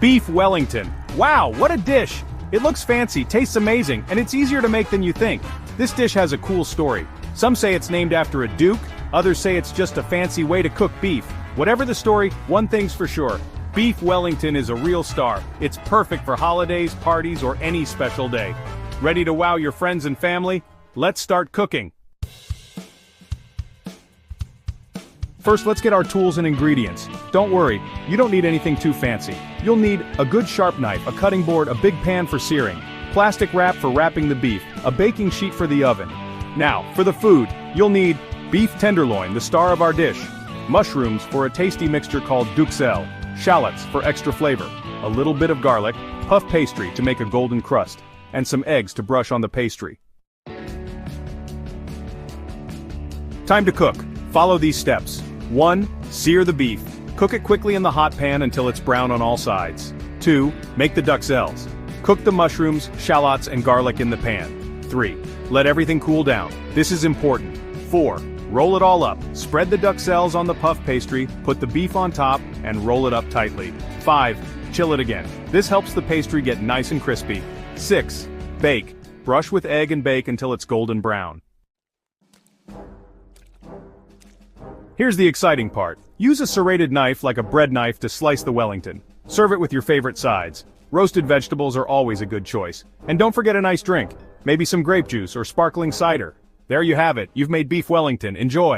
Beef Wellington. Wow, what a dish! It looks fancy, tastes amazing, and it's easier to make than you think. This dish has a cool story. Some say it's named after a duke, others say it's just a fancy way to cook beef. Whatever the story, one thing's for sure. Beef Wellington is a real star. It's perfect for holidays, parties, or any special day. Ready to wow your friends and family? Let's start cooking. First, let's get our tools and ingredients. Don't worry, you don't need anything too fancy. You'll need a good sharp knife, a cutting board, a big pan for searing, plastic wrap for wrapping the beef, a baking sheet for the oven. Now, for the food, you'll need beef tenderloin, the star of our dish, mushrooms for a tasty mixture called duxelle, shallots for extra flavor, a little bit of garlic, puff pastry to make a golden crust, and some eggs to brush on the pastry. Time to cook. Follow these steps. 1. Sear the beef. Cook it quickly in the hot pan until it's brown on all sides. 2. Make the duxelles. Cook the mushrooms, shallots, and garlic in the pan. 3. Let everything cool down. This is important. 4. Roll it all up. Spread the duxelles on the puff pastry, put the beef on top, and roll it up tightly. 5. Chill it again. This helps the pastry get nice and crispy. 6. Bake. Brush with egg and bake until it's golden brown. Here's the exciting part. Use a serrated knife like a bread knife to slice the Wellington. Serve it with your favorite sides. Roasted vegetables are always a good choice. And don't forget a nice drink. Maybe some grape juice or sparkling cider. There you have it. You've made beef Wellington. Enjoy.